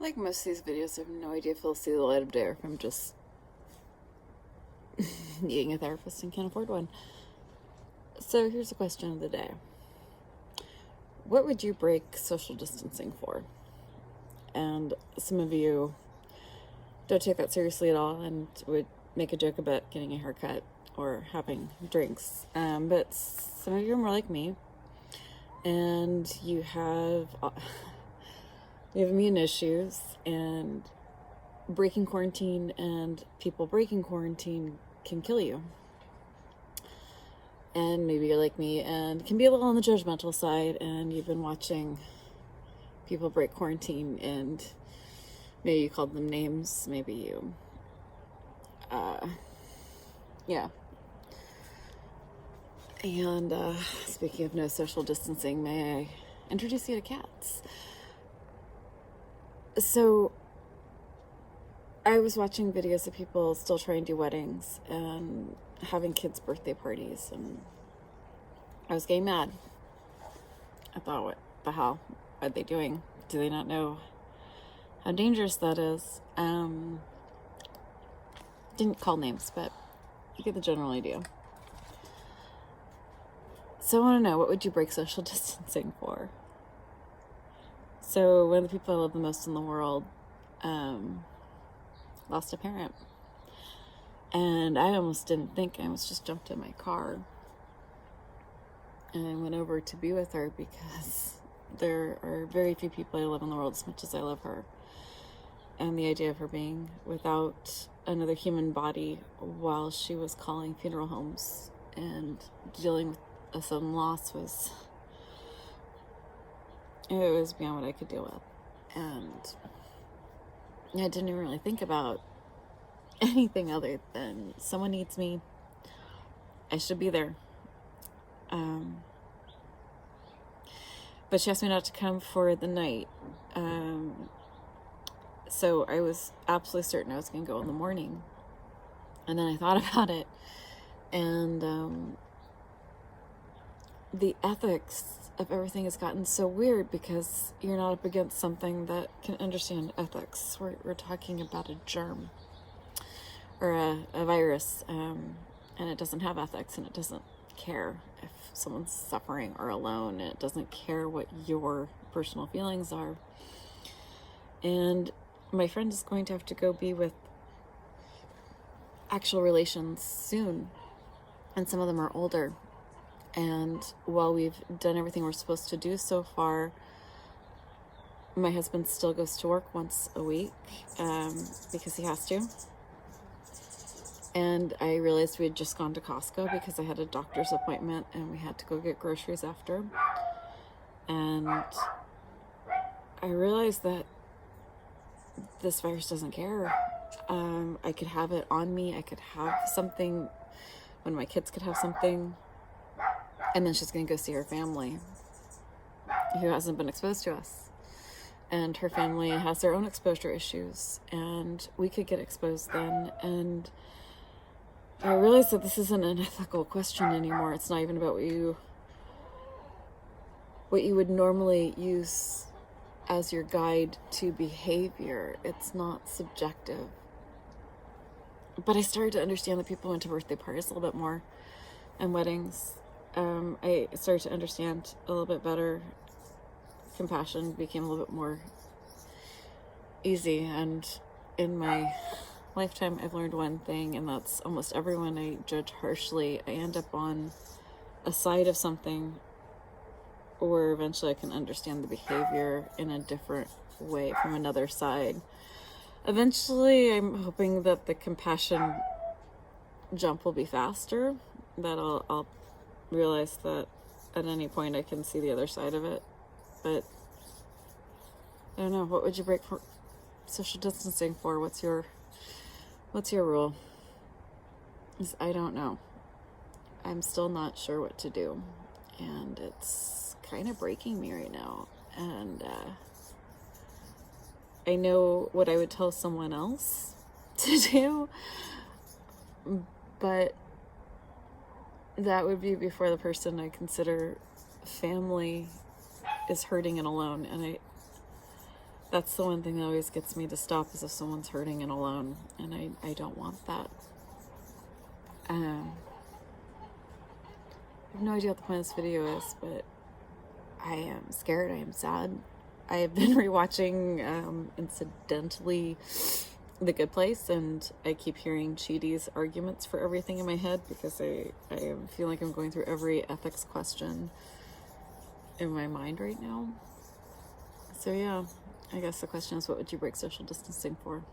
Like most of these videos, I have no idea if they'll see the light of day or if I'm just needing a therapist and can't afford one. So here's the question of the day. What would you break social distancing for? And some of you don't take that seriously at all and would make a joke about getting a haircut or having drinks. But some of you are more like me, and you have immune issues, and breaking quarantine and people breaking quarantine can kill you. And maybe you're like me and can be a little on the judgmental side, and you've been watching people break quarantine, and maybe you called them names, maybe you And speaking of no social distancing, may I introduce you to cats? So I was watching videos of people still trying to do weddings and having kids' birthday parties, and I was getting mad. I thought, what the hell are they doing? Do they not know how dangerous that is? Didn't call names, but you get the general idea. So I want to know, what would you break social distancing for? So one of the people I love the most in the world lost a parent. And I almost didn't think. I almost just jumped in my car and I went over to be with her, because there are very few people I love in the world as much as I love her. And the idea of her being without another human body while she was calling funeral homes and dealing with a sudden loss was beyond what I could deal with. And I didn't even really think about anything other than someone needs me. I should be there. But she asked me not to come for the night. So I was absolutely certain I was going to go in the morning. And then I thought about it, and the ethics of everything has gotten so weird, because you're not up against something that can understand ethics. We're talking about a germ or a virus, and it doesn't have ethics, and it doesn't care if someone's suffering or alone, and it doesn't care what your personal feelings are. And my friend is going to have to go be with actual relations soon, and some of them are older. And while we've done everything we're supposed to do so far, my husband still goes to work once a week because he has to. And I realized we had just gone to Costco because I had a doctor's appointment and we had to go get groceries after. And I realized that this virus doesn't care. I could have it on me. I could have something when my kids could have something. And then she's going to go see her family who hasn't been exposed to us. And her family has their own exposure issues. And we could get exposed then. And I realized that this isn't an ethical question anymore. It's not even about what you would normally use as your guide to behavior. It's not subjective. But I started to understand that people went to birthday parties a little bit more and weddings. I started to understand a little bit better. Compassion became a little bit more easy. And in my lifetime, I've learned one thing, and that's almost everyone I judge harshly, I end up on a side of something where eventually I can understand the behavior in a different way from another side. Eventually, I'm hoping that the compassion jump will be faster, that I'll realize that at any point I can see the other side of it. But I don't know, what would you break for social distancing for? What's your rule? I don't know. I'm still not sure what to do, and it's kind of breaking me right now. And I know what I would tell someone else to do, but that would be before the person I consider family is hurting and alone. And That's the one thing that always gets me to stop, is if someone's hurting and alone, and I don't want that. I have no idea what the point of this video is, but I am scared, I am sad. I have been rewatching, incidentally, The Good Place, and I keep hearing Chidi's arguments for everything in my head, because I feel like I'm going through every ethics question in my mind right now. So yeah, I guess the question is, what would you break social distancing for?